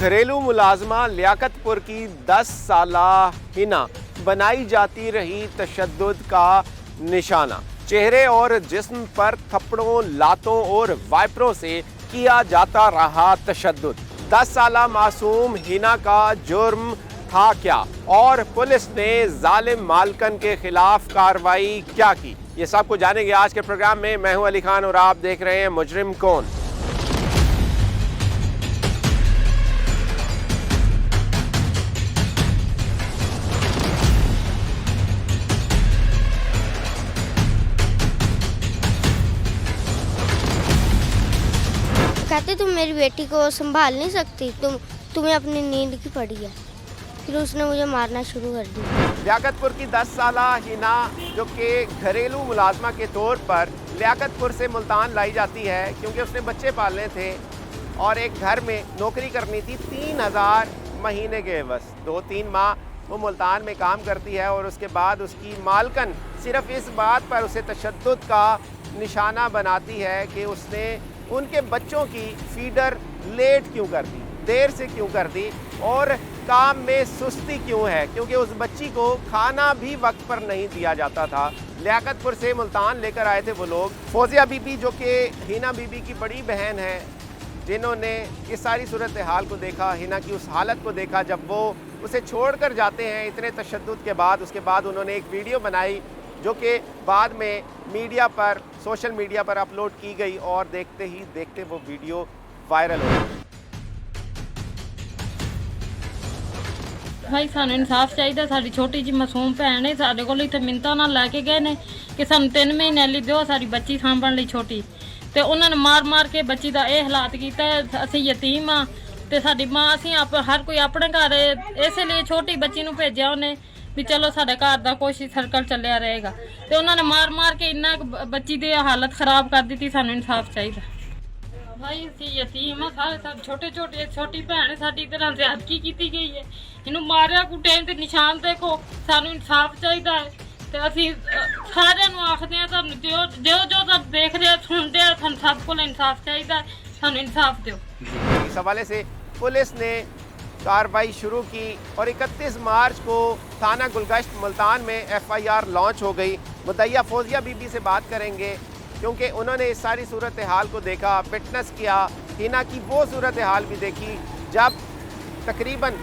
घरेलू मुलाजमा लियाकतपुर की 10 साला हिना बनाई जाती रही तशद्दुद का निशाना। चेहरे और जिस्म पर थप्पड़ों, लातों और वाइपरों से किया जाता रहा तशद्दुद। 10 साला मासूम हिना का जुर्म था क्या और पुलिस ने जालिम मालकन के खिलाफ कार्रवाई क्या की, ये सब कुछ जानेंगे आज के प्रोग्राम में। मैं हूं अली खान और आप देख रहे हैं मुजरिम कौन। कहते तुम मेरी बेटी को संभाल नहीं सकती, तुम्हें अपनी नींद की पड़ी है। फिर उसने मुझे मारना शुरू कर दिया। लियाकतपुर की 10 साला हिना जो कि घरेलू मुलाजमा के तौर पर लियाकतपुर से मुल्तान लाई जाती है क्योंकि उसने बच्चे पालने थे और एक घर में नौकरी करनी थी 3000 महीने के बस 2-3 माह वो मुल्तान में काम करती है और उसके बाद उसकी मालकन सिर्फ इस बात पर उसे तशद्दुद का निशाना बनाती है कि उसने उनके बच्चों की फीडर लेट क्यों कर दी, देर से क्यों कर दी और काम में सुस्ती क्यों है, क्योंकि उस बच्ची को खाना भी वक्त पर नहीं दिया जाता था। लियाकतपुर से मुल्तान लेकर आए थे वो लोग। फौजिया बीबी जो कि हिना बीबी की बड़ी बहन है, जिन्होंने इस सारी सूरत हाल को देखा, हिना की उस हालत को देखा जब वो उसे छोड़ कर जाते हैं इतने तशद्दुद के बाद। उसके बाद उन्होंने एक वीडियो बनाई जो कि बाद में मीडिया पर, सोशल मीडिया पर अपलोड की गई और देखते ही देखते वो वीडियो वायरल हो गई। भाई सानू इंसाफ चाहिए। साडी छोटी जी मासूम भैन है, साडे कोल इत्थे मिन्नतां नाल लैके गए ने कि सानू 3 महीने लई दिओ साडी बच्ची सांभण लई छोटी, ते उन्हां ने मार मार के बच्ची दा ये हालात कीता है। असीं यतीम आ ते साडी मां, असीं हर कोई अपने घर इसलिए छोटी बच्ची नूं भेजिया उन्हें भी चलो साडे घर दा कुछ सर्कल चलिया रहेगा, ते उन्हां ने मार मार के इन्ना बच्ची दी हालत खराब कर दी। सानू इंसाफ चाहिए भाई, असीं यतीम आ सारे, सब छोटे छोटे, छोटी भैन साडी तरह ज़्यादती की गई है। इनू मारिया कुटे ते निशान देखो, सानू इंसाफ चाहिए है। ते असीं सारिਆਂ ਨੂੰ आखदे आ तुहानू जो तुम देख रहे हो सुनते हो, तुहानू सब को इंसाफ चाहिए, सानू इंसाफ दिओ। इस हवाले से पुलिस ने कार्रवाई शुरू की और 31 मार्च को थाना गुलगश्त मुल्तान में FIR लॉन्च हो गई। मुद्दईया फौजिया बीबी से बात करेंगे क्योंकि उन्होंने इस सारी सूरत हाल को देखा, फिटनेस किया, हिना की वो सूरत हाल भी देखी जब तकरीबन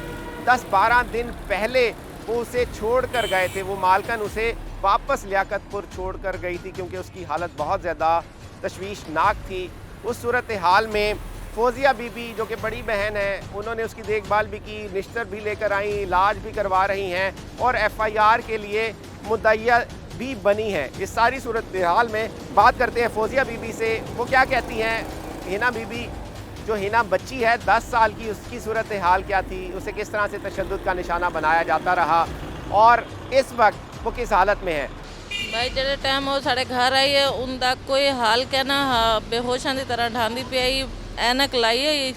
10-12 दिन पहले वो उसे छोड़ कर गए थे। वो मालकन उसे वापस लियाकतपुर छोड़ कर गई थी क्योंकि उसकी हालत बहुत ज़्यादा तशवीशनाक थी। उस सूरत हाल में फौजिया बीबी जो कि बड़ी बहन है, उन्होंने उसकी देखभाल भी की, निश्तर भी लेकर आई, इलाज भी करवा रही हैं और FIR के लिए मुद्दईया भी बनी है। इस सारी सूरत हाल में बात करते हैं फौजिया बीबी से, वो क्या कहती हैं। हिना बीबी जो हिना बच्ची है 10 साल की, उसकी सूरत हाल क्या थी, उसे किस तरह से तशद्दुद का निशाना बनाया जाता रहा और इस वक्त वो किस हालत में है। भाई जेड़े टाइम वो साढ़े घर आई है उनका कोई हाल कहना बेहोशां की तरह ढांदी पाई, ऐनक लाई है,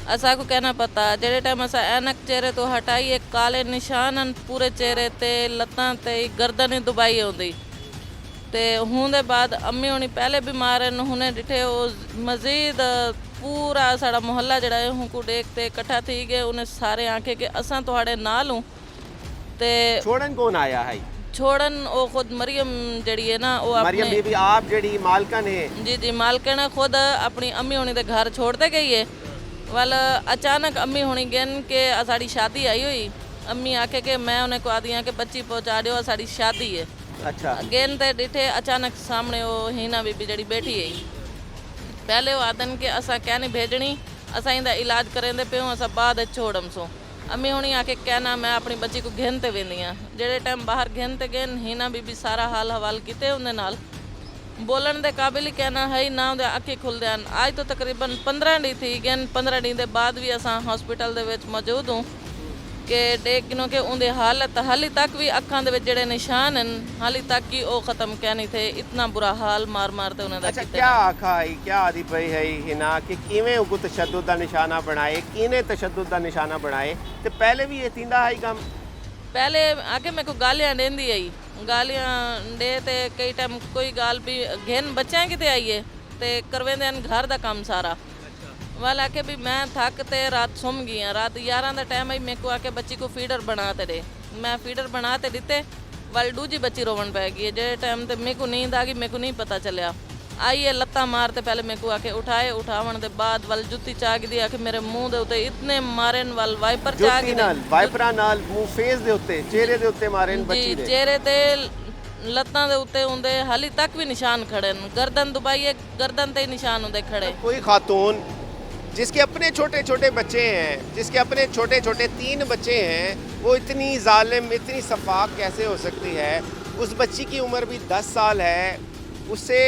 असा को कहना पता। जेड़े टाइम असा ऐनक चेहरे तो हटाई है, काले निशान पूरे चेहरे ते, लत्तां ते, गर्दन दुबाई होंदी ते हूं दे बाद अम्मी होनी पहले बीमार है, हुने डिठे मजीद पूरा साड़ा मोहल्ला जड़ा है हूं को देखते इकट्ठा थी गए। उन्हें सारे आंखे के असा तुहाड़े नाल हूँ ते छोड़न कौन आया है? छोड़न वो खुद मरियम जड़ी है ना, वो मरियम बीबी आप जड़ी मालकन है। जी जी, मालकन खुद अपनी अम्मी होनी दे घर छोड़ते गई है। वाल अचानक अम्मी होनी गन के साड़ी शादी आई हुई, अम्मी आके के मैं उन्हें को आदि के बच्ची पहुँचा दो, साड़ी शादी है। अच्छा, गेन ते डिठे अचानक सामने वो हिना बीबी जड़ी बैठी है। पहले वो आदन के असा क्या नहीं भेजनी, असा इंदा इलाज करेंदे पे असा बाद छोड़म सो। अम्मी होनी आके कहना मैं अपनी बच्ची को घेनते वेंदी हाँ। जेड़े टाइम बाहर घेनते गए हिना बीबी सारा हाल हवाल किते उन्हें नाल बोलन दे काबिल ही कहना है ना, उनके अखी खुलदे हैं। आज तो तकरीबन 15 डी थी गए, 15 डी के बाद भी असा हॉस्पिटल दे विच मौजूद हूँ कि देखनो कि उनकी हालत हाली तक भी अखां दे विच जेड़े निशान हैं हाली तक ही वो ख़त्म कहनी थे। इतना बुरा हाल मार मारते उन्हें। अच्छा, क्या आखा है, क्या आदि पई है हिना कि किवें उनको तशद्दुद का निशाना बनाए, किने तशद्दुद का निशाना बनाए? तो पहले भी ये थींदा है कम? पहले आके मेरे को गालियां देंदी आई, गालियां दे ते कई टाइम कोई गाल भी घेन बच्चा किते आइए ते करवेंदे घर दा काम सारा। वाला के भी मैं थकते रात सुम गई हाँ। रात 11 का टाइम आई, मेरे को आके बच्ची को फीडर बनाते रहे, मैं फीडर बनाते दिते वाल दूजी बच्ची रोवन पै गई है। जे टाइम ते मेरे को नींद आ गई, मेरे को नहीं पता चलिया। आई है लत्ता मारते पहले मेरे को आके उठाए, उठावन के बाद वाल जुत्ती चाक दी आके मेरे मुंह दे उत्ते इतने मारे वाल वाइपर चाक जुत्ती नाल वाइपरा नाल मुंह फेस दे उत्ते चेहरे दे उत्ते मारे बच्ची जी दे। चेहरे ते लत्तां दे उत्ते हुंदे, हाली तक भी निशान खड़े न। गर्दन दुबाई है, गर्दन ते ही निशान हुंदे खड़े। कोई खातून जिसके अपने छोटे छोटे बच्चे हैं, जिसके अपने छोटे छोटे 3 बच्चे हैं, वो इतनी जालिम, इतनी सफाक कैसे हो सकती है? उस बच्ची की उम्र भी 10 साल है, उससे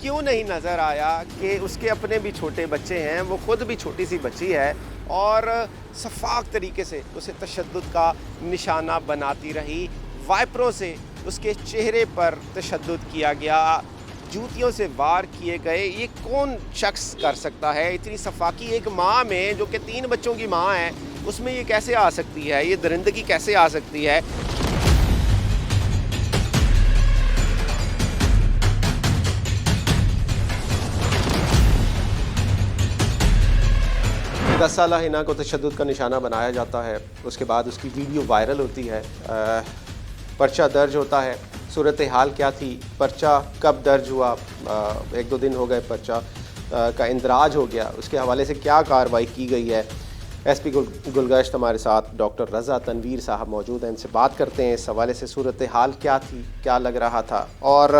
क्यों नहीं नज़र आया कि उसके अपने भी छोटे बच्चे हैं, वो खुद भी छोटी सी बच्ची है और सफाक तरीके से उसे तशद्दुद का निशाना बनाती रही। वाइपरों से उसके चेहरे पर तशद्दुद किया गया, जूतियों से वार किए गए। ये कौन शख्स कर सकता है? इतनी सफाकी एक माँ में, जो कि 3 बच्चों की माँ है, उसमें ये कैसे आ सकती है? ये दरिंदगी कैसे आ सकती है? दस साला हिना को तशद्दुद का निशाना बनाया जाता है, उसके बाद उसकी वीडियो वायरल होती है, पर्चा दर्ज होता है। सूरत हाल क्या थी, पर्चा कब दर्ज हुआ, 1-2 दिन हो गए, पर्चा का इंदराज हो गया, उसके हवाले से क्या कार्रवाई की गई है। SP गुलगश्त हमारे साथ डॉक्टर रज़ा तनवीर साहब मौजूद हैं, इनसे बात करते हैं इस हवाले से। सूरत हाल क्या थी, क्या लग रहा था और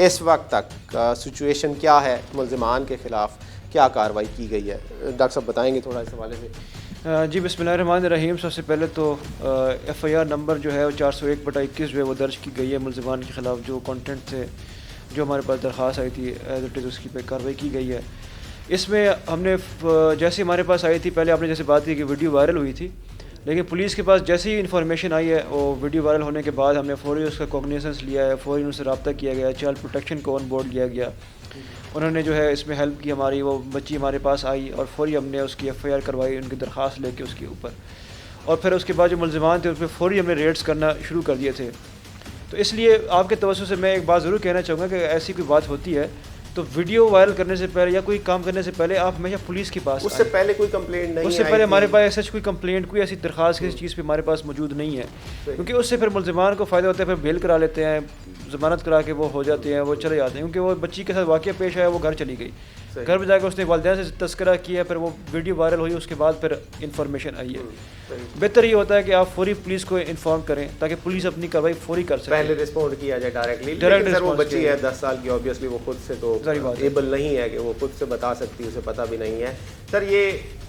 इस वक्त तक सिचुएशन क्या है, मुल्ज़िमान के ख़िलाफ़ क्या कार्रवाई की गई है? डॉक्टर साहब बताएंगे थोड़ा इस हवाले से। जी बिस्मिल्लाहिर्रहमानिर्रहीम। सबसे पहले तो FIR नंबर जो है वो 401/21 जो है वो दर्ज की गई है मुल्ज़िमान के ख़िलाफ़। जो कंटेंट थे, जो हमारे पास दरख्वास्त आई थी एज इट इज़, उसकी पे कार्रवाई की गई है। इसमें हमने जैसे हमारे पास आई थी, पहले आपने जैसे बात की कि वीडियो वायरल हुई थी, लेकिन पुलिस के पास जैसे ही इन्फॉर्मेशन आई है, वो वीडियो वायरल होने के बाद हमने फ़ौरी उसका कॉग्निजेंस लिया है, फ़ौरी उनसे रब्ता किया गया, चाइल्ड प्रोटेक्शन को ऑन बोर्ड लिया गया। उन्होंने जो है इसमें हेल्प की हमारी, वो बच्ची हमारे पास आई और फ़ौरी हमने उसकी FIR करवाई, उनकी दरख्वास्त लेके उसके ऊपर। और फिर उसके बाद जो मुल्ज़िमान थे उस पर फ़ौरी हमने रेड्स करना शुरू कर दिए थे। तो इसलिए आपके तवज्जो से मैं एक बात ज़रूर कहना चाहूँगा कि ऐसी कोई बात होती है तो वीडियो वायरल करने से पहले या कोई काम करने से पहले आप हमेशा पुलिस के पास, उससे पहले कोई कंप्लेंट नहीं, उससे पहले हमारे पास ऐसा कोई कंप्लेंट, कोई ऐसी दरख्वास्त किसी चीज़ पे हमारे पास मौजूद नहीं है, क्योंकि उससे फिर मुल्ज़िमान को फ़ायदा होता है, फिर बेल करा लेते हैं, ज़मानत करा के वो हो जाते हैं, वो चले जाते हैं। क्योंकि वो बच्ची के साथ वाक़या पेश आया, वो घर चली गई, घर में जाकर उसने वालिदैन से तस्करा किया, फिर वो वीडियो वायरल हुई, उसके बाद फिर इन्फॉर्मेशन आई है। बेहतर ये होता है कि आप फौरी पुलिस को इन्फॉर्म करें ताकि पुलिस अपनी कार्रवाई फौरी कर सके, पहले रिस्पॉन्ड किया जाए डायरेक्टली। सर वो बच्ची है 10 साल की, ऑब्वियसली वो खुद से तो एबल नहीं है कि वो खुद से बता सकती, उसे पता भी नहीं है। सर ये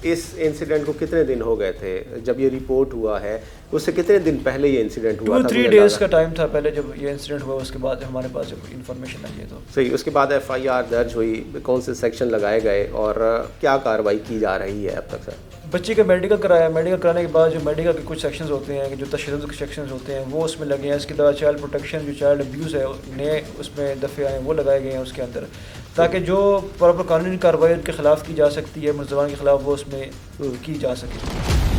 इस इंसिडेंट को कितने दिन हो गए थे जब ये रिपोर्ट हुआ है? उससे कितने दिन पहले ये इंसिडेंट हुआ था? 2-3 डेज़ का टाइम था पहले जब ये इंसिडेंट हुआ, उसके बाद हमारे पास जब इन्फॉर्मेशन आई है तो सही। उसके बाद FIR दर्ज हुई, कौन से सेक्शन लगाए गए और क्या कार्रवाई की जा रही है अब तक? सर बच्ची का मेडिकल कराया, मेडिकल कराने के बाद जो मेडिकल के कुछ सेक्शंस होते हैं, जो तशद्दुद के सेक्शंस होते हैं, वो उसमें लगे हैं। इसके अलावा चाइल्ड प्रोटेक्शन, जो चाइल्ड अब्यूज़ है, नए उसमें दफ़े आए हैं, वो लगाए गए हैं उसके अंदर, ताकि जो प्रॉपर कानूनी कार्रवाई उनके ख़िलाफ़ की जा सकती है, मुल्ज़िमान के ख़िलाफ़, वो उसमें की जा सके।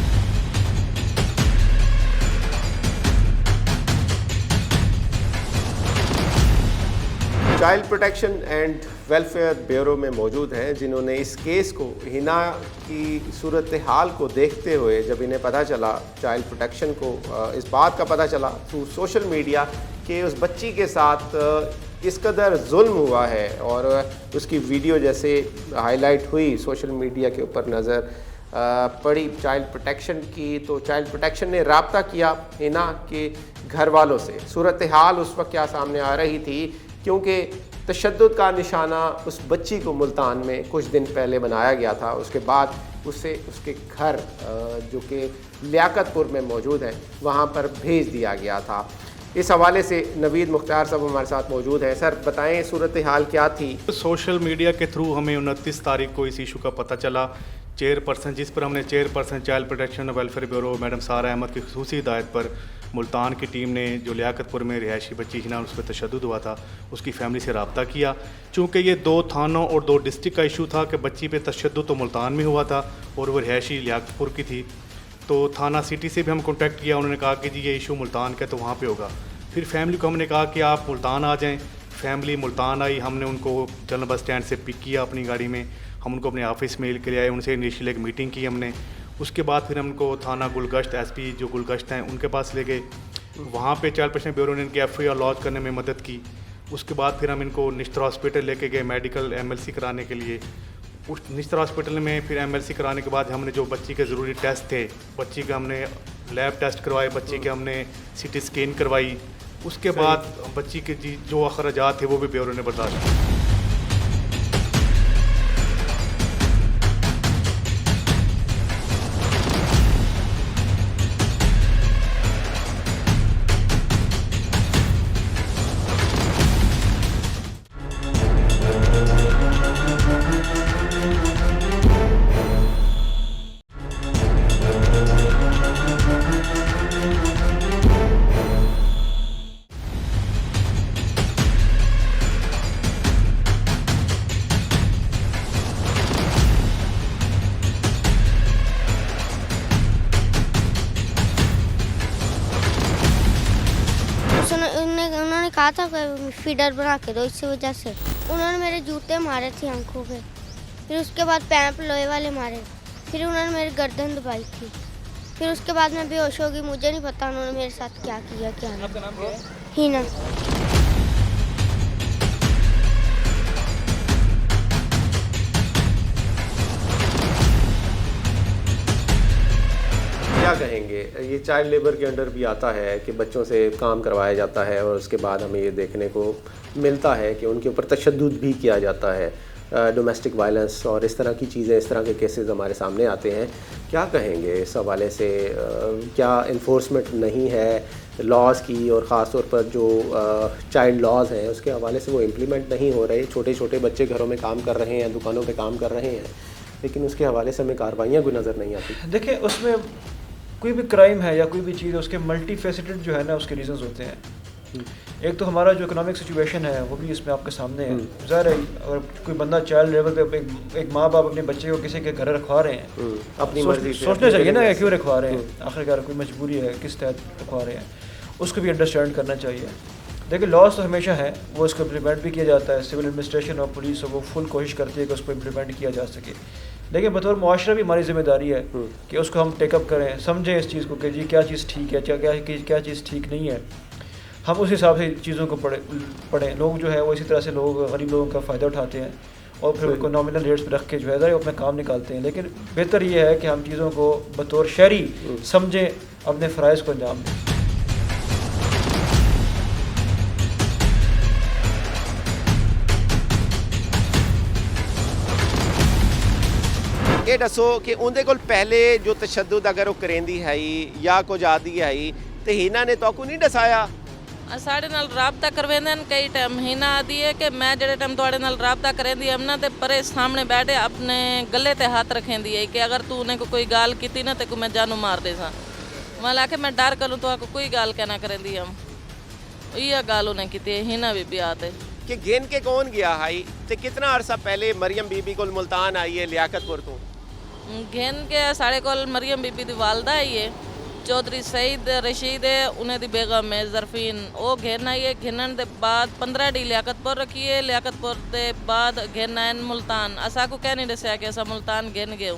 Child protection and welfare bureau में मौजूद हैं, जिन्होंने इस केस को, हिना की सूरत हाल को देखते हुए, जब इन्हें पता चला, चाइल्ड प्रोटेक्शन को इस बात का पता चला थ्रू सोशल मीडिया कि उस बच्ची के साथ इस कदर जुल्म हुआ है और उसकी वीडियो जैसे हाईलाइट हुई सोशल मीडिया के ऊपर नज़र पड़ी चाइल्ड प्रोटेक्शन की, तो चाइल्ड प्रोटेक्शन ने रब्ता किया हिना के घर वालों से। सूरत हाल उस वक्त क्या सामने आ रही थी, क्योंकि तशद्दुद का निशाना उस बच्ची को मुल्तान में कुछ दिन पहले बनाया गया था, उसके बाद उसे उसके घर जो कि लियाकतपुर में मौजूद है वहाँ पर भेज दिया गया था। इस हवाले से नवीद मुख्तार साहब हमारे साथ मौजूद हैं। सर बताएं सूरत हाल क्या थी? सोशल मीडिया के थ्रू हमें 29 तारीख को इस इशू का पता चला। चेयरपर्सन, जिस पर हमने चेयरपर्सन चाइल्ड प्रोटेक्शन और वेलफेयर ब्यूरो मैडम सारा अहमद की खुसूसी हिदायत पर मुल्तान की टीम ने, जो लियाकतपुर में रिहायशी बच्ची हिना उस पर तशद्दुद हुआ था, उसकी फैमिली से रब्ता किया। चूँकि ये 2 थानों और 2 डिस्ट्रिक्ट का इशू था कि बच्ची पे तशद्दुद तो मुल्तान में हुआ था और वो रिहायशी लियाकतपुर की थी, तो थाना सिटी से भी हम कॉन्टैक्ट किया। उन्होंने कहा कि जी ये इशू मुल्तान का तो वहाँ पे होगा। फिर फैमिली को हमने कहा कि आप मुल्तान आ जाएं। फैमिली मुल्तान आई, हमने उनको जनरल बस स्टैंड से पिक किया अपनी गाड़ी में, हम उनको अपने ऑफिस में के लिए आए, उनसे इनिशियल एक मीटिंग की हमने। उसके बाद फिर हम उनको थाना गुलगश्त एसपी जो गुलगश्त हैं उनके पास ले गए, वहाँ पे चाइल्ड प्रोटेक्शन ब्यूरो ने इनकी FIR लॉन्च करने में मदद की। उसके बाद फिर हम इनको निश्तर हॉस्पिटल लेके गए मेडिकल MLC कराने के लिए। उस निश्तर हॉस्पिटल में फिर MLC कराने के बाद हमने जो बच्ची के ज़रूरी टेस्ट थे, बच्ची का हमने लैब टेस्ट करवाए, बच्ची के हमने CT स्कैन करवाई। उसके बाद बच्ची के जो अखराजात थे वो भी ब्यूरो ने बर्दाश्त किए। उन्होंने कहा था कि फीडर बना के दो, इसी वजह से उन्होंने मेरे जूते मारे थे आंखों पे, फिर उसके बाद पैंप लोहे वाले मारे, फिर उन्होंने मेरी गर्दन दबाई थी, फिर उसके बाद मैं बेहोश हो गई। मुझे नहीं पता उन्होंने मेरे साथ क्या किया क्या नहीं। आपका नाम क्या है? हीना। क्या कहेंगे, ये चाइल्ड लेबर के अंडर भी आता है कि बच्चों से काम करवाया जाता है और उसके बाद हमें ये देखने को मिलता है कि उनके ऊपर तशद्दुद भी किया जाता है, डोमेस्टिक वायलेंस और इस तरह की चीज़ें, इस तरह के केसेस हमारे सामने आते हैं। क्या कहेंगे इस हवाले से? क्या इन्फोर्समेंट नहीं है लॉज़ की, और ख़ास तौर पर जो चाइल्ड लॉज़ हैं उसके हवाले से वो इम्प्लीमेंट नहीं हो रहे? छोटे छोटे बच्चे घरों में काम कर रहे हैं, दुकानों पे काम कर रहे हैं, लेकिन उसके हवाले से हमें कार्रवाइयाँ कोई नज़र नहीं आती। देखिए, उसमें कोई भी क्राइम है या कोई भी चीज़ है, उसके मल्टी फेसेटेड जो है ना उसके रीजंस होते हैं। एक तो हमारा जो इकोनॉमिक सिचुएशन है वो भी इसमें आपके सामने है। ज़ाहिर है अगर कोई बंदा चाइल्ड लेवल पे एक माँ बाप अपने बच्चे को किसी के घर रखवा रहे हैं, अपनी मर्जी से सोचना चाहिए ना क्यों रखवा रहे हैं, आखिरकार कोई मजबूरी है, किस तहत रखवा रहे हैं, उसको भी अंडरस्टैंड करना चाहिए। देखिए, लॉस तो हमेशा है, वो इसको इम्प्लीमेंट भी किया जाता है, सिविल एडमिनिस्ट्रेशन और पुलिस वो फुल कोशिश करती है कि उसको इम्प्लीमेंट किया जा सके, लेकिन बतौर मुआशरा भी हमारी जिम्मेदारी है कि उसको हम टेकअप करें, समझें इस चीज़ को कि जी क्या चीज़ ठीक है, क्या चीज़ ठीक नहीं है, हम उस हिसाब से चीज़ों को पढ़ें। लोग जो है वो इसी तरह से लोग गरीब लोगों का फ़ायदा उठाते हैं और फिर उनको नॉमिनल रेट्स पर रख के जो है वो अपना काम निकालते हैं। लेकिन बेहतर ये है कि हम चीज़ों को बतौर शहरी समझें, अपने फ़राइज़ को अंजाम दें। ये दसो कि उनके कोल पहले जो तशद्दुद अगर वो करेंदी है या कुछ आदि है तो हीना ने तो नहीं दसाया? साढ़े नाल राबता करवेंदे कई टाइम। हीना आदि है कि मैं जेड़े टाइम तुहाडे नाल राबता करेंदी हमना ते परे सामने बैठे अपने गले ते हाथ रखेंदी है कि अगर तू उन्हें को कोई गाल की ना तो मैं जानू मार दे सा। मैं लाके मैं डर करूँ तो आपको कोई गाल कहना करेंदी हम ये गाल उन्हें की हीना बीबी आते कि गिन के कौन गया है तो कितना अरसा पहले मरियम बीबी को मुल्तान आई है लियाकतपुर तो घेन के साढ़े को मरियम बीबी दी वालदा है ये चौधरी सईद रशीद है, उन्हें दी बेगम है जरफीन, वो घेन आई है। घेनन दे बाद 15 डी लियाकतपुर रखी है, लियाकतपुर दे बाद घेन आए मुल्तान। असा को कह नहीं दसिया कि असा मुल्तान घेन गए।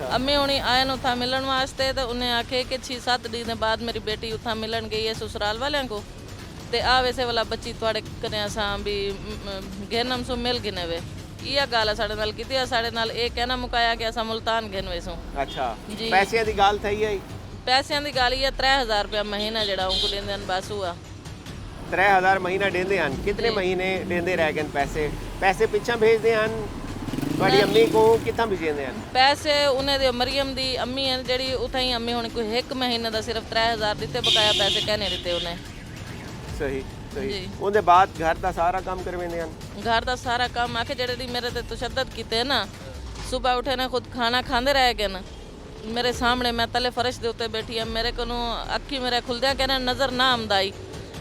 अम्मी हुणी आए उथा मिलन वास्ते तो उन्हें आखे कि 6-7 दिन बाद मेरी बेटी उथा मिलन गई है ससुराल वाले को ते आ वैसे वाला बच्ची थोड़े कने असा भी घेनम सो मिल गिने वे ये गाल है साढ़े नाल की साढ़े नाल ये कहना मुकाया कि असा मुल्तान घेन वैसो। अच्छा जी पैसे दी गाल थई है? पैसों की गाल ये 3000 रुपया महीना जड़ा उनको देंदे बस हुआ 3000 महीना देंदे हैं। कितने महीने देंदे रह गए पैसे? पैसे पिछा भेजते हैं बड़ी अम्मी को कितना भेजते हैं पैसे? उन्हें दे मरियम दी अम्मी है जड़ी उठाई अम्मी हुण कोई 1 महीने का सिर्फ 3000 दिते, बकाया पैसे कहने दिते उन्हें। सही सही। उनके बाद घर का सारा काम करवेंदे हैं? घर का सारा काम आके जड़े दी मेरे ते तशद्दद कीते ना, सुबह उठे ने खुद खाना खांदे रह गए ना मेरे सामने, मैं तले फर्श दे उत्ते बैठी है, मेरे को अखी मेरे खुलद्या कहना नज़र ना आमदाई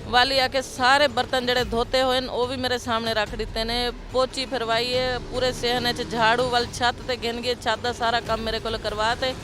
वाली आके सारे बर्तन जड़े धोते हुए वो भी मेरे सामने रख दिते ने, पोची फिरवाई है पूरे सहने च झाड़ू वाल छत ते गिन गए, छत का सारा काम मेरे को करवाते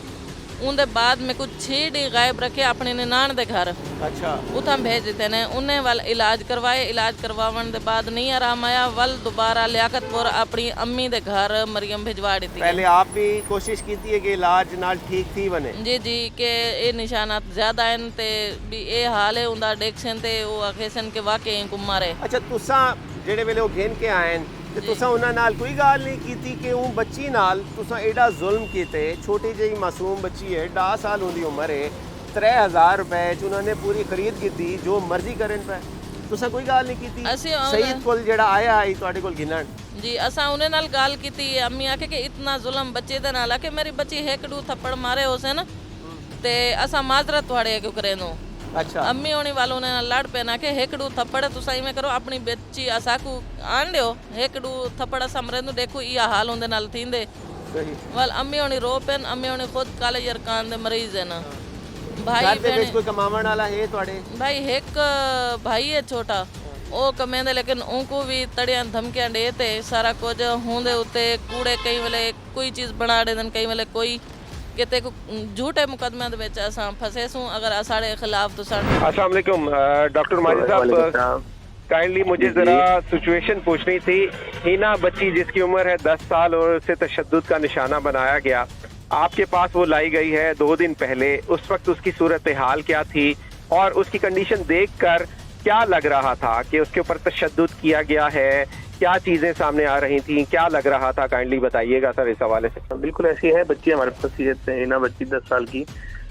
ਉਹਦੇ ਬਾਅਦ ਮੈਂ ਕੁਝ 6 डी गायब रखे अपने निनान दे घर अच्छा उतां भेज दिते ने उन्हें वल इलाज करवाए इलाज करवावन दे बाद नहीं आराम आया वल दोबारा लियाकतपुर अपनी अम्मी दे घर मरियम भिजवा दी पहले आप भी कोशिश की थी कि इलाज नाल ठीक थी बने जी जी के ये निशानात ज्यादा हैं ते भी ये हाल है उनका डिक्शन ते वो आखेसन के वाकई को मारे अच्छा तुसा ਜਿਹੜੇ ਵੇਲੇ ਉਹ घेन के आए ਤੇ तुसा ਉਹਨਾਂ ਨਾਲ ਕੋਈ ਗੱਲ ਨਹੀਂ ਕੀਤੀ ਕਿ ਉਹ ਬੱਚੀ ਨਾਲ तुसा एडा जुल्म कीते छोटी ਜਿਹੀ मासूम बच्ची है 10 साल उनकी उम्र है 3000 रुपए च उन्होंने पूरी खरीद की जो मर्जी करन पे तुसा कोई गल नहीं की ਅਸੀਂ सईद कोल जेड़ा आया आई ਤੁਹਾਡੇ ਕੋਲ घिनन जी असा उन्हें नाल गाल की अम्मी आके कि इतना जुल्म बच्चे दे नाल आके मेरी बच्ची हेकड़ू थप्पड़ मारे होसे ना ते असा माजरत थोड़े क्यों करे नो अच्छा अम्मी होने वालों ने लड़ पैना के हेकड़ू थप्पड़ तुसा इवें करो अपनी बच्ची असाकू आन लियो हेकड़ू थप्पड़ असा मरे नु देखो ये हाल उनदे नाल थींदे सही वाल अम्मी होनी रो पेन अम्मी होनी खुद काले यरकान दे मरीज है ना भाई घर दे बहन विच कोई कमावण वाला है ਤੁਹਾਡੇ भाई एक भाई है छोटा ਉਹ ਕਮੇਂਦੇ ਲੇਕਿਨ ਉनको ਵੀ ਤੜਿਆਂ ਧਮਕੀਆਂ ਦੇ ਤੇ ਸਾਰਾ ਕੁਝ ਹੁੰਦੇ ਉੱਤੇ ਕੂੜੇ ਕਈ ਵੇਲੇ ਕੋਈ ਚੀਜ਼ ਬਣਾ ਦੇਣ ਕਈ ਵੇਲੇ ਕੋਈ ਕਿਤੇ झूठे मुकदमे ਦੇ ਵਿੱਚ ਅਸਾਂ ਫਸੇ ਸੂ अगर ਸਾਡੇ ਖਿਲਾਫ तो अस्सलाम वालेकुम डॉक्टर माजिद साहब काइंडली मुझे ज़रा सिचुएशन पूछनी थी हिना बच्ची जिसकी उम्र है 10 साल और उसे तशद्दुद का निशाना बनाया गया आपके पास वो लाई गई है 2 दिन पहले उस वक्त उसकी सूरत हाल क्या थी और उसकी कंडीशन देखकर क्या लग रहा था कि उसके ऊपर तशद्दुद किया गया है क्या चीज़ें सामने आ रही थी क्या लग रहा था काइंडली बताइएगा सर इस हवाले से बिल्कुल ऐसी है बच्ची हमारे पास ये हिना बच्ची 10 साल की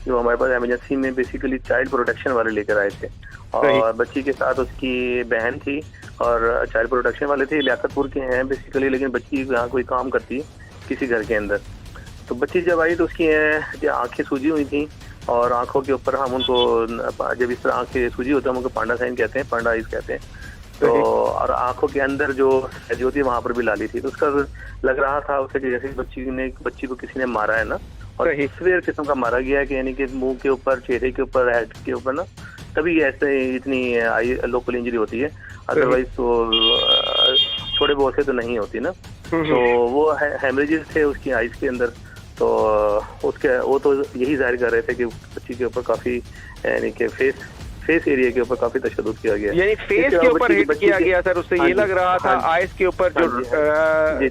जो हमारे पास इमरजेंसी में बेसिकली चाइल्ड प्रोटेक्शन वाले लेकर आए थे और बच्ची के साथ उसकी बहन थी और चाइल्ड प्रोटेक्शन वाले थे लियाकतपुर के हैं बेसिकली लेकिन बच्ची यहाँ कोई काम करती है किसी घर के अंदर तो बच्ची जब आई तो उसकी आंखें सूजी हुई थी और आंखों के ऊपर हम उनको जब इस तरह आंखें सूजी होती है हम उनको पांडा साइन कहते हैं पांडा आइज कहते हैं तो और आंखों के अंदर जो होती है वहाँ पर भी लाली थी तो उसका लग रहा था उसे कि जैसे बच्ची को किसी ने मारा है ना और सिवियर किस्म का मारा गया है कि यानी कि मुंह के ऊपर चेहरे के ऊपर हेड के ऊपर ना तभी ऐसे इतनी लोकल इंजरी होती है अदरवाइज तो थोड़े बहुत से तो नहीं होती ना तो वो हेमरेजेस थे उसकी आइज के अंदर तो उसके वो तो यही जाहिर कर रहे थे कि बच्ची के ऊपर काफी यानी कि फेस एरिया के ऊपर काफी तशद्दुद किया गया यानी फेस के ऊपर हिट किया गया सर उससे ये लग रहा था आइज के ऊपर जो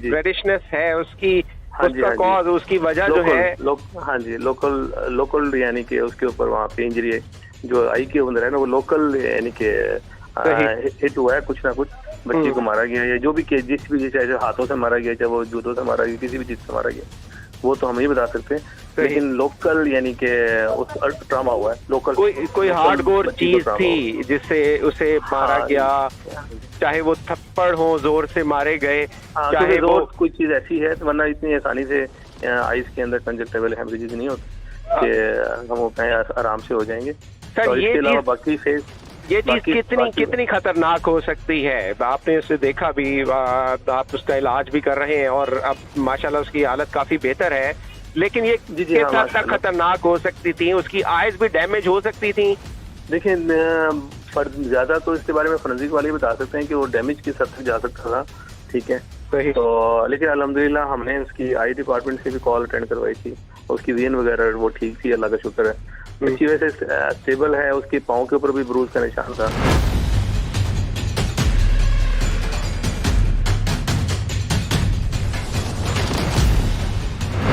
रेडिशनेस है उसकी उसका कॉज उसकी वजह जो है हाँ जी लोकल यानी कि उसके ऊपर वहाँ पे इंजरी जो आई के अंदर है ना वो लोकल यानी कि हिट हुआ है कुछ ना कुछ बच्ची को मारा गया या जो भी जिस भी चाहे हाथों से मारा गया चाहे वो जूतों से मारा गया किसी भी चीज से मारा गया वो तो हम ही बता सकते हैं लेकिन लोकल यानी कि उस ट्रॉमा हुआ है लोकल कोई हार्डकोर चीज थी जिससे उसे मारा गया चाहे वो थप्पड़ हो जोर से मारे गए चाहे वो कोई चीज ऐसी है वरना इतनी आसानी से आइस के अंदर कंजक्टिवल हेमरेजेस नहीं होते कि हम वो कहें आराम से हो जाएंगे सर इसके अलावा बाकी फेस ये चीज कितनी खतरनाक हो सकती है आपने उसे देखा भी आप उसका इलाज भी कर रहे हैं और अब माशाल्लाह उसकी हालत काफी बेहतर है लेकिन ये किस हद तक खतरनाक हो सकती थी उसकी आइज भी डैमेज हो सकती थी देखिए ज्यादा तो इसके बारे में फोरेंसिक वाले बता सकते हैं कि वो डैमेज किस हद तक जा सकता था ठीक है तो लेकिन अल्हम्दुलिल्लाह हमने उसकी आई डिपार्टमेंट से भी कॉल अटेंड करवाई थी उसकी वेन वगैरह वो ठीक थी अल्लाह का शुक्र है बच्ची वैसे स्टेबल है उसके पाँव के ऊपर भी ब्रूज का निशान था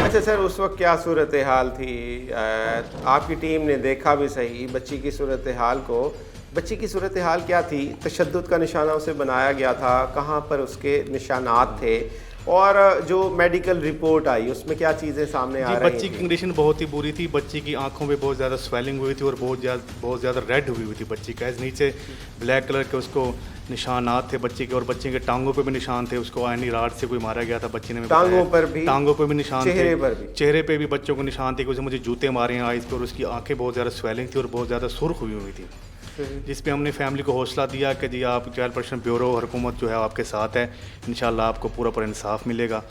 अच्छा सर उस वक्त क्या सूरत हाल थी आपकी टीम ने देखा भी सही बच्ची की सूरत हाल को बच्ची की सूरत हाल क्या थी तशद्दुद का निशाना उसे बनाया गया था कहाँ पर उसके निशानात थे और जो मेडिकल रिपोर्ट आई उसमें क्या चीज़ें सामने आ रही बच्ची की कंडीशन बहुत ही बुरी थी बच्ची की आंखों में बहुत ज़्यादा स्वेलिंग हुई थी और बहुत ज़्यादा रेड हुई थी बच्ची का नीचे ब्लैक कलर के उसको निशानात थे बच्ची के और बच्चे के टांगों पे भी निशान थे उसको आयनी राड से कोई मारा गया था बच्ची ने टांगों पर भी निशान थे चेहरे पे भी बच्चों को निशान थे कि उसे मुझे जूते मारे हैं आइज़ पे और उसकी आंखें बहुत ज़्यादा स्वेलिंग थी और बहुत ज़्यादा सुर्ख हुई थी जिस पे हमने फैमिली को हौसला दिया कि जी आप चाइल्ड प्रोटेक्शन ब्यूरो हुकूमत जो है आपके साथ है इंशाल्लाह आपको पूरा इंसाफ मिलेगा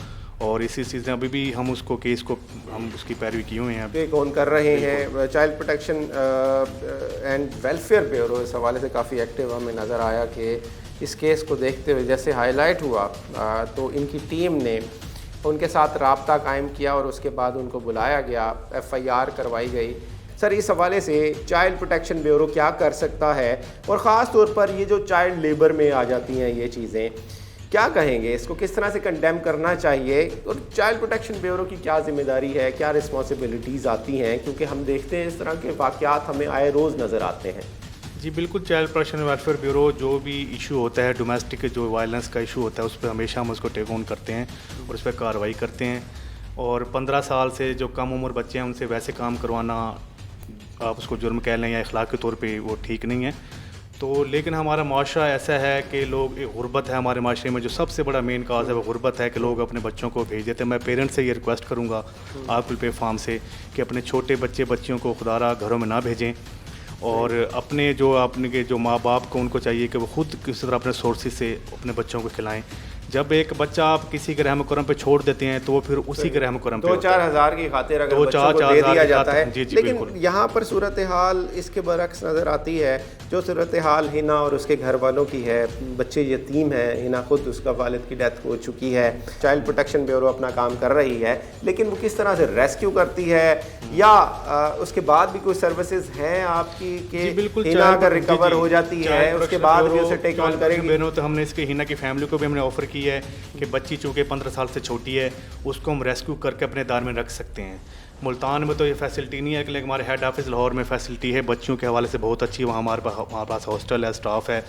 और इसी चीज़ में अभी भी हम उसको केस को हम उसकी पैरवी किए हुए हैं अभी कौन कर रहे हैं child protection and welfare bureau इस हवाले से काफ़ी एक्टिव हमें नज़र आया कि इस केस को देखते हुए जैसे हाईलाइट हुआ तो इनकी टीम ने उनके साथ राब्ता कायम किया और उसके बाद उनको बुलाया गया, FIR करवाई गई। सर, इस हवाले से चाइल्ड प्रोटेक्शन ब्यूरो क्या कर सकता है, और ख़ास तौर पर ये जो चाइल्ड लेबर में आ जाती हैं ये चीज़ें, क्या कहेंगे, इसको किस तरह से कंडेम करना चाहिए, और चाइल्ड प्रोटेक्शन ब्यूरो की क्या ज़िम्मेदारी है, क्या रिस्पॉन्सिबिलिटीज़ आती हैं, क्योंकि हम देखते हैं इस तरह के वाक़यात हमें आए रोज़ नज़र आते हैं। जी बिल्कुल, चाइल्ड प्रोटेक्शन वेलफेयर ब्यूरो जो भी इशू होता है, डोमेस्टिक जो वायलेंस का इशू होता है, उस पर हमेशा हम उसको टेक ऑन करते हैं और उस पर कार्रवाई करते हैं। और 15 साल से जो कम उम्र बच्चे हैं उनसे वैसे काम करवाना, आप उसको जुर्म कह लें या अखलाक के तौर पे, वो ठीक नहीं है। तो लेकिन हमारा माशरा ऐसा है कि लोग, गुर्बत है हमारे माशरे में, जो सबसे बड़ा मेन काज है वो गुर्बत है कि लोग अपने बच्चों को भेज देते हैं। मैं पेरेंट्स से ये रिक्वेस्ट करूँगा आप प्लेटफार्म से कि अपने छोटे बच्चियों को खुदारा घरों में ना भेजें, और अपने जो माँ बाप को उनको चाहिए कि वो खुद किसी तरह अपने सोर्सेज से अपने बच्चों को खिलाएं। जब एक बच्चा आप किसी के रहम करम पे छोड़ देते हैं तो वो फिर उसी के रहम करम पे 2-4 हज़ार की खातिर अगर बच्चों को दे दिया जाता है। जी, लेकिन बिल्कुल। यहाँ पर सूरत हाल इसके बरक्स नज़र आती है। जो सूरत हाल हिना और उसके घर वालों की है, बच्चे यतीम हैं, हिना खुद, उसका वालिद की डेथ हो चुकी है। चाइल्ड प्रोटेक्शन ब्यूरो अपना काम कर रही है, लेकिन वो किस तरह से रेस्क्यू करती है, या उसके बाद भी कोई सर्विसेज हैं आपकी कि हिना अगर रिकवर हो जाती है उसके बाद भी उसे टेक ऑन करेगी? तो हमने इसके हिना की फैमिली को भी हमने ऑफ़र की है कि बच्ची चूँकि 15 साल से छोटी है, उसको हम रेस्क्यू करके अपने दार में रख सकते हैं। मुल्तान में तो ये फैसिलिटी नहीं है, लेकिन हमारे हेड ऑफिस लाहौर में फैसिलिटी है बच्चों के हवाले से बहुत अच्छी। वहाँ हमारे पास हॉस्टल है, स्टाफ है,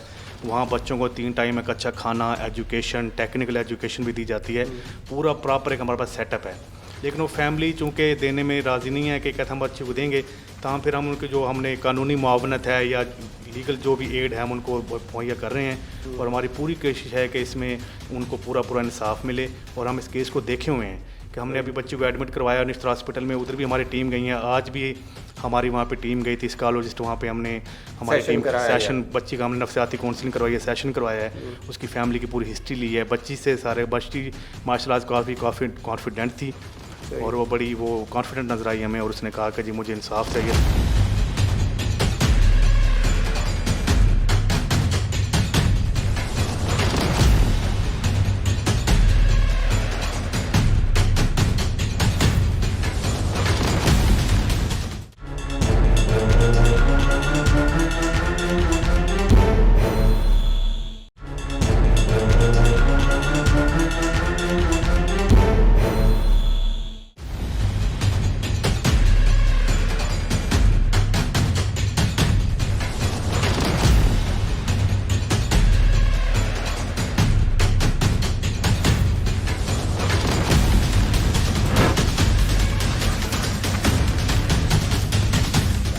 वहाँ बच्चों को 3 टाइम एक अच्छा खाना, एजुकेशन, टेक्निकल एजुकेशन भी दी जाती है। पूरा प्रॉपर एक हमारे पास सेटअप है। लेकिन वो फैमिली चूँकि देने में राज़ी नहीं है कि कहते हम बच्चे को देंगे, तहाँ फिर हम उनके जो हमने कानूनी मुआवनत है या लीगल जो भी एड है हम उनको मुहैया कर रहे हैं, और हमारी पूरी कोशिश है कि इसमें उनको पूरा इंसाफ मिले। और हम इस केस को देखे हुए हैं कि हमने अभी बच्चे को एडमिट करवाया निश्तर हॉस्पिटल में, उधर भी हमारी टीम गई है। आज भी हमारी वहाँ पे टीम गई थी, स्कॉलोजिस्ट, वहाँ पे हमने हमारी टीम सेशन, बच्ची का हमने नफ्सियाती काउंसलिंग करवाई है, सेशन करवाया है, उसकी फैमिली की पूरी हिस्ट्री ली है। बच्ची से सारे बच्ची माशाल्लाह काफ़ी कॉन्फिडेंट थी और वो बड़ी कॉन्फिडेंट नज़र आई हमें, और उसने कहा कि जी मुझे इंसाफ चाहिए।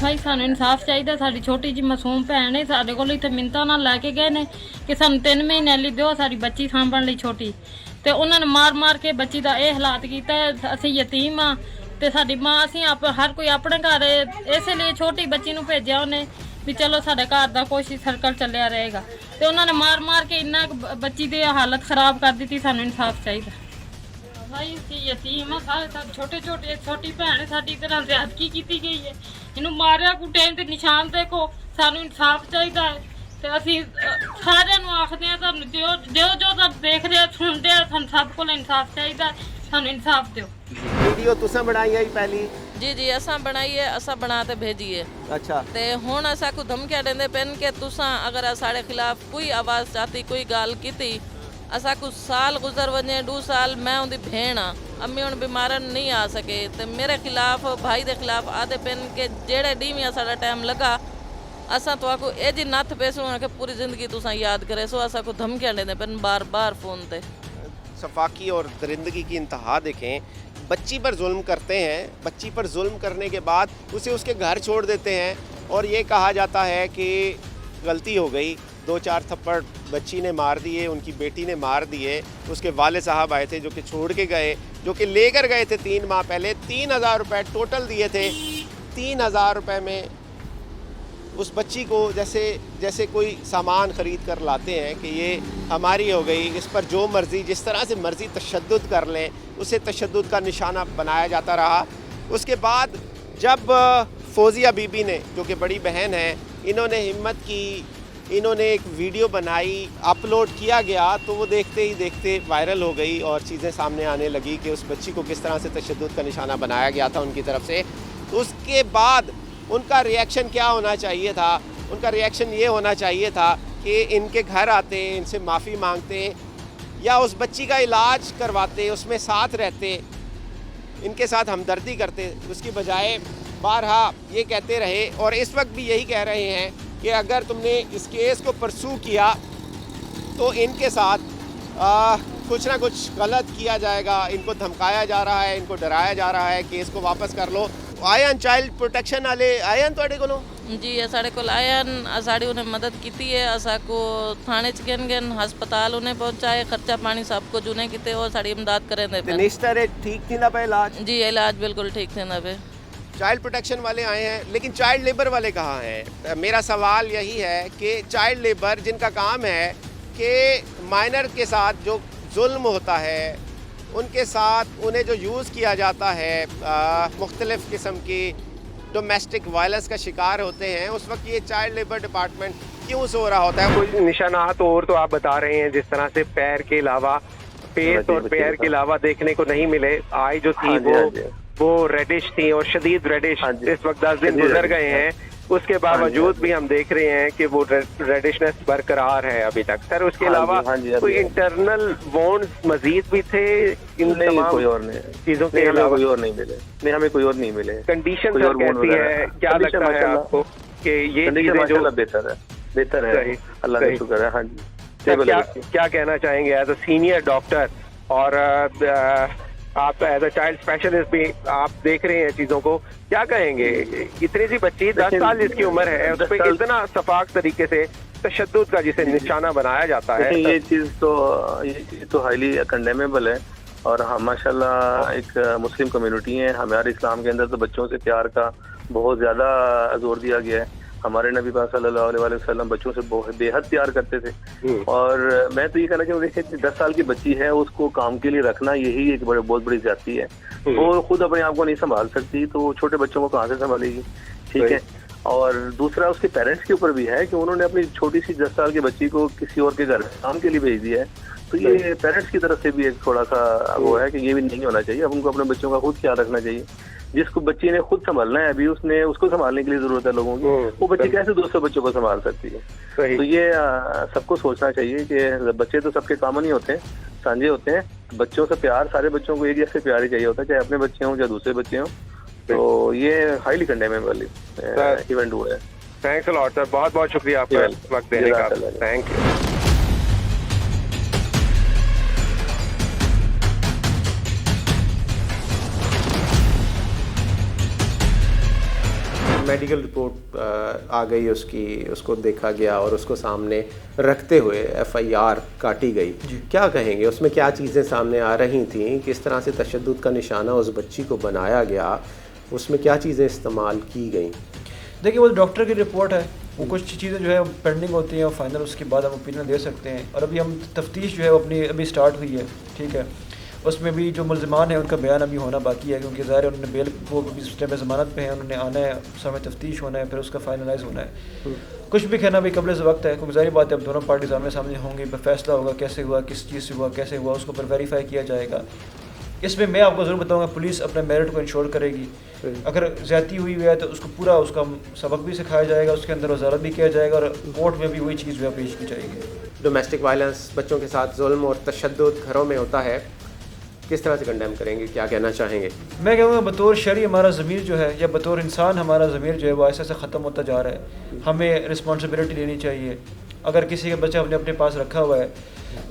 भाई सानू इंसाफ चाहिए। साडी छोटी जी मासूम भैन है, साडे कोल इत्थे मिन्नतां नाल लैके गए ने कि सानू 3 महीने ਲਈ ਦਿਓ ਸਾਡੀ ਬੱਚੀ ਸਾਂਭਣ ਲਈ ਛੋਟੀ, ਤੇ ਉਹਨਾਂ ਨੇ ਮਾਰ ਕੇ ਬੱਚੀ ਦਾ ਇਹ ਹਾਲਾਤ ਕੀਤਾ ਹੈ। ਅਸੀਂ ਯਤੀਮ ਆ ਤੇ ਸਾਡੀ ਮਾਂ, ਅਸੀਂ ਹਰ ਕੋਈ ਆਪਣੇ ਘਰ, ਇਸੇ ਲਈ ਛੋਟੀ ਬੱਚੀ ਨੂੰ ਭੇਜਿਆ ਉਹਨੇ ਵੀ ਚਲੋ ਸਾਡੇ ਘਰ ਦਾ ਕੋਈ ਸਰਕਲ ਚੱਲਿਆ ਰਹੇਗਾ, ਤੇ ਉਹਨਾਂ ਨੇ ਮਾਰ ਕੇ ਇੰਨਾ ਬੱਚੀ ਦੀ ਹਾਲਤ ਖਰਾਬ ਕਰ ਦਿੱਤੀ। ਸਾਨੂੰ ਇਨਸਾਫ ਚਾਹੀਦਾ भाई। यतीम सारे छोटे छोटी भैन साडी तरह ज़्यादती की गई है, इनू मारिया कुटिया ते निशान देखो। सानू इंसाफ चाहिए ते असीं सारिआं नूं आखदे आ तुहानूं जो देख रहे सुनते आ, सानूं सब कोल इंसाफ चाहिए, सानूं इंसाफ दिओ। वीडियो तुसां बनाई है पहली? जी असां बनाई है, असां बना ते भेजी है। अच्छा। ते हुण असां को धमकियां देंदे पेन कि तुसां अगर साढ़े खिलाफ कोई आवाज़ चाहती, कोई गाल कीती, असा कुछ साल गुजर वजे, 2 साल, मैं उनकी भेण हाँ, अम्मी हूँ बीमार नहीं आ सके, तो मेरे खिलाफ, भाई के खिलाफ आदे पेन के जेड़े डीमिया साड़ा टाइम लगा, असा तो आको ए जी नथ पैसों कि पूरी जिंदगी तुसा याद करे। सो असा को धमकियां देते पेन बार फ़ोन पे। सफाकी और दरिंदगी की इंतहा देखें। बच्ची पर जुल्म करते हैं, बच्ची पर जुल्म करने के बाद उसे उसके घर छोड़ देते हैं, और ये कहा जाता है कि गलती हो गई, 2-4 थप्पड़ बच्ची ने मार दिए, उनकी बेटी ने मार दिए। उसके वाले साहब आए थे जो कि छोड़ के गए, जो कि लेकर गए थे 3 माह पहले। 3000 रुपये टोटल दिए थे। 3000 रुपये में उस बच्ची को जैसे कोई सामान ख़रीद कर लाते हैं कि ये हमारी हो गई, इस पर जो मर्ज़ी, जिस तरह से मर्ज़ी तशद्दुद कर लें, उसे तशद्दुद का निशाना बनाया जाता रहा। उसके बाद जब फौजिया बीबी ने, जो कि बड़ी बहन है, इन्होंने हिम्मत की इन्होंने एक वीडियो बनाई, अपलोड किया गया तो वो देखते ही देखते वायरल हो गई और चीज़ें सामने आने लगी कि उस बच्ची को किस तरह से तशद्दुद का निशाना बनाया गया था उनकी तरफ से। तो उसके बाद उनका रिएक्शन क्या होना चाहिए था? उनका रिएक्शन ये होना चाहिए था कि इनके घर आते, इनसे माफ़ी मांगते या उस बच्ची का इलाज करवाते, उसमें साथ रहते, इनके साथ हमदर्दी करते। उसकी बजाय बारहा ये कहते रहे और इस वक्त भी यही कह रहे हैं कि अगर तुमने इस केस को परसू किया तो इनके साथ कुछ ना कुछ गलत किया जाएगा, इनको धमकाया जा रहा है, इनको डराया जा रहा है, केस को वापस कर लो। आयन चाइल्ड प्रोटेक्शन वाले आयन तुहाडे कोलों जी साढ़े को आयन, साड़ी उन्हें मदद की है, असा को थाने च गन हस्पताल उन्हें पहुंचाए, खर्चा पानी सब कुछ उन्हें किते और साड़ी इमदाद करें दे। निश्तर ठीक थी ना पे इलाज? जी इलाज बिल्कुल ठीक थे ना पे। चाइल्ड प्रोटेक्शन वाले आए हैं, लेकिन चाइल्ड लेबर वाले कहाँ हैं? मेरा सवाल यही है कि चाइल्ड लेबर जिनका काम है कि माइनर के साथ जो जुल्म होता है, उनके साथ उन्हें जो यूज़ किया जाता है, मुख्तलिफ़ किस्म की डोमेस्टिक वायलेंस का शिकार होते हैं, उस वक्त ये चाइल्ड लेबर डिपार्टमेंट क्यों सो रहा होता है? कुछ निशानात और तो आप बता रहे हैं, जिस तरह से पैर के अलावा, पेट और पैर के अलावा देखने को नहीं मिले। आई जो थी वो रेडिश थी और शदीद रेडिश। इस वक्त 10 दिन गुजर गए हैं, उसके बावजूद भी हम देख रहे हैं कि वो रेडिशनेस बरकरार है अभी तक। सर उसके अलावा कोई इंटरनल वॉन्ड्स मजीद भी थे इन तमाम कोई और नहीं चीजों के अलावा? कोई और नहीं मिले, नहीं हमें कोई और नहीं मिले। कंडीशन सर कैसी है, क्या लगता है आपको कि ये चीजें जो बेहतर है? अल्लाह का शुक्र है। हाँ जी, क्या कहना चाहेंगे एज अ सीनियर डॉक्टर और आप एज अ चाइल्ड स्पेशलिस्ट भी आप देख रहे हैं चीजों को, क्या कहेंगे? इतनी सी बच्ची 10 साल जिसकी उम्र है, उस पर इतना शफाक तरीके से तशद्दुद का जिसे निशाना बनाया जाता है, ये चीज तो हाईली कंडेमेबल है। और हम माशाल्लाह एक मुस्लिम कम्युनिटी है, हमारे इस्लाम के अंदर तो बच्चों से प्यार का बहुत ज्यादा जोर दिया गया है। हमारे नबी पाक सल्लल्लाहु अलैहि वसल्लम बच्चों से बहुत बेहद प्यार करते थे। और मैं तो ये कहना चाहूँगा कि 10 साल की बच्ची है, उसको काम के लिए रखना यही एक बहुत बड़ी ज्यादती है। वो खुद अपने आप को नहीं संभाल सकती तो छोटे बच्चों को कहाँ से संभालेगी? ठीक है। और दूसरा उसके पेरेंट्स के ऊपर भी है कि उन्होंने अपनी छोटी सी 10 साल की बच्ची को किसी और के घर काम के लिए भेज दिया है। तो ये पेरेंट्स की तरफ से भी एक थोड़ा सा वो है कि ये भी नहीं होना चाहिए। अब उनको अपने बच्चों का खुद ख्याल रखना चाहिए। जिसको बच्ची ने खुद संभालना है, अभी उसको संभालने के लिए जरूरत है लोगों की। वो बच्ची कैसे दूसरे बच्चों को संभाल सकती है? तो ये सबको सोचना चाहिए कि बच्चे तो सबके कॉमन ही होते हैं, साझे होते हैं। बच्चों से प्यार, सारे बच्चों को एक जैसे प्यार ही चाहिए होता है, चाहे अपने बच्चे हों या दूसरे बच्चे हों। तो ये हाईली कंडेमेबल इवेंट हुआ है। थैंक्स अ लॉट सर, बहुत बहुत शुक्रिया आपका वक्त देने का। Thank you. मेडिकल रिपोर्ट आ गई उसको देखा गया और उसको सामने रखते हुए FIR काटी गई। क्या कहेंगे, उसमें क्या चीज़ें सामने आ रही थीं, किस तरह से तशद्दुद का निशाना उस बच्ची को बनाया गया, उसमें क्या चीज़ें इस्तेमाल की गई? देखिए वो डॉक्टर की रिपोर्ट है, वो कुछ चीज़ें जो है पेंडिंग होती हैं और फाइनल उसके बाद हम ओपिनियन दे सकते हैं। और अभी हम तफ्तीश जो है अपनी अभी स्टार्ट हुई है, ठीक है। उसमें भी जो मुल्ज़िमान है उनका बयान अभी होना बाकी है, क्योंकि ज़ाहिर है उन्होंने बेल वो इस टाइम ज़मानत पे हैं, उन्होंने आना है, समय तफ्तीश होना है, फिर उसका फाइनलाइज होना है। कुछ भी कहना भी कबल से वक्त है, क्योंकि ज़ाहिर बात है अब दोनों पार्टीज आमने सामने होंगी, फिर फैसला होगा कैसे हुआ, किस चीज़ से हुआ, कैसे हुआ, उसको फिर वेरीफाई किया जाएगा। इसमें मैं आपको ज़रूर बताऊँगा, पुलिस अपने मेरिट को इंश्योर करेगी। अगर ज़्यादती हुई है तो उसको पूरा उसका सबक भी सिखाया जाएगा, उसके अंदर वजारत भी किया जाएगा और कोर्ट में भी वही चीज़ जो है पेश की जाएगी। डोमेस्टिक वायलेंस, बच्चों के साथ जुल्म और तशद्दुद घरों में होता है, किस तरह से कंडेम करेंगे, क्या कहना चाहेंगे? मैं कहूँगा बतौर शरी हमारा ज़मीर जो है या बतौर इंसान हमारा ज़मीर जो है वो ऐसे ऐसे ख़त्म होता जा रहा है। हमें रिस्पॉन्सिबिलिटी लेनी चाहिए। अगर किसी का बच्चा अपने पास रखा हुआ है,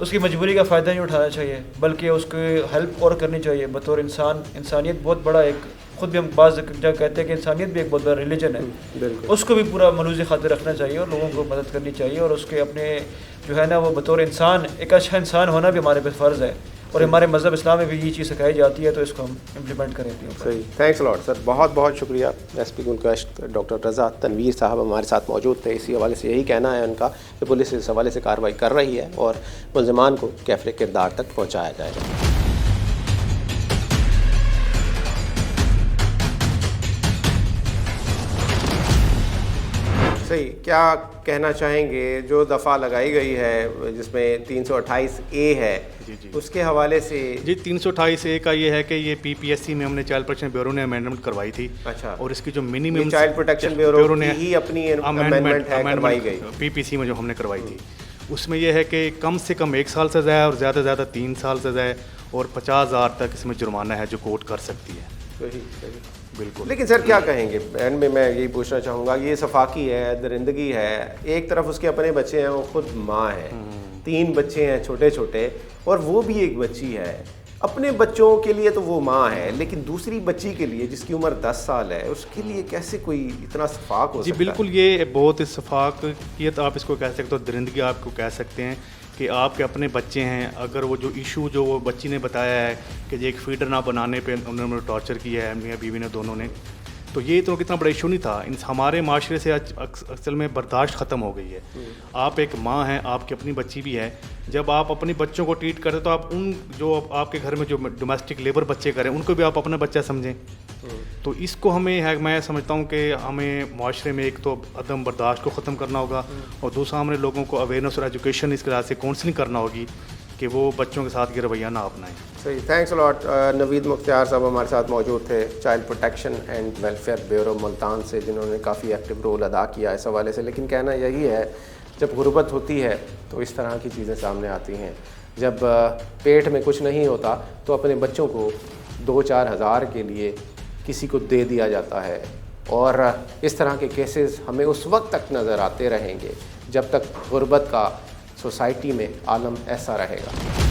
उसकी मजबूरी का फ़ायदा नहीं उठाना चाहिए, बल्कि उसको हेल्प और करनी चाहिए। बतौर इंसानियत बहुत बड़ा एक, खुद भी हम बाज़ जब कहते हैं कि इंसानियत भी एक बहुत बड़ा रिलीजन है, उसको भी पूरा मलूज़ खातिर रखना चाहिए और लोगों को मदद करनी चाहिए। और उसके अपने जो है ना वो बतौर इंसान एक अच्छा इंसान होना भी हमारे पे फ़र्ज़ है और हमारे मज़हब इस्लाम में भी ये चीज़ सिखाई जाती है, तो इसको हम इम्प्लीमेंट करें। सही, थैंक्स लॉट सर, बहुत बहुत शुक्रिया। SP गुलकश्त डॉक्टर रज़ा तनवीर साहब हमारे साथ मौजूद थे। इसी हवाले से यही कहना है उनका कि पुलिस इस हवाले से कार्रवाई कर रही है और मुल्ज़िमान को कैफ़े किरदार तक पहुँचाया जाएगा। सही, क्या कहना चाहेंगे जो दफ़ा लगाई गई है जिसमें 328 ए है, जी। उसके हवाले से? जी 328 ए का ये है कि ये PPSC में हमने चाइल्ड प्रोटेक्शन ब्यूरो ने अमेंडमेंट करवाई थी। अच्छा। और इसकी जो मिनिमम चाइल्ड प्रोटेक्शन ब्यूरो ने ही अपनी अमेंडमेंट है करवाई गई, PPC में जो हमने करवाई थी, उसमें यह है कि कम से कम 1 साल सज़ा और ज़्यादा से ज़्यादा 3 साल सज़ा है और 50,000 तक इसमें जुर्माना है जो कोर्ट कर सकती है। सही। बिल्कुल। लेकिन सर क्या कहेंगे, एंड में मैं यही पूछना चाहूँगा, ये सफाकी है, दरिंदगी है, एक तरफ उसके अपने बच्चे हैं, वो खुद माँ है, 3 बच्चे हैं छोटे छोटे, और वो भी एक बच्ची है। अपने बच्चों के लिए तो वो माँ है, लेकिन दूसरी बच्ची के लिए जिसकी उम्र 10 साल है, उसके लिए कैसे कोई इतना सफाक हो सकता है? जी बिल्कुल, ये बहुत सफाकियत आप इसको कह सकते हो, दरिंदगी आपको कह सकते हैं कि आपके अपने बच्चे हैं। अगर वो जो इशू जो वो बच्ची ने बताया है कि ये एक फीडर ना बनाने पे उन्होंने टॉर्चर किया है मियाँ बीवी ने दोनों ने, तो ये तो कितना बड़ा इशू नहीं था। इन हमारे माशरे से असल में बर्दाश्त ख़त्म हो गई है। आप एक माँ हैं, आपकी अपनी बच्ची भी है, जब आप अपनी बच्चों को ट्रीट करते तो आप उन जो आपके घर में जो डोमेस्टिक लेबर बच्चे करें उनको भी आप अपना बच्चा समझें। तो इसको हमें है, मैं समझता हूँ कि हमें माशरे में एक तो अदम बर्दाश्त को ख़त्म करना होगा और दूसरा हमें लोगों को अवेयरनेस और एजुकेशन इसके लिहाज से काउंसलिंग करना होगी कि वो बच्चों के साथ ये रवैया ना अपनाएं। सही, thanks a lot. Naveed Mukhtiar साहब हमारे साथ मौजूद थे, child protection and welfare bureau Multan से, जिन्होंने काफ़ी एक्टिव रोल अदा किया इस हवाले से। लेकिन कहना यही है, जब गुर्बत होती है तो इस तरह की चीज़ें सामने आती हैं। जब पेट में कुछ नहीं होता तो अपने बच्चों को 2-4 हज़ार के लिए किसी को दे दिया जाता है, और इस तरह के केसेस हमें उस वक्त तक नज़र आते रहेंगे जब तक गुर्बत का सोसाइटी में आलम ऐसा रहेगा।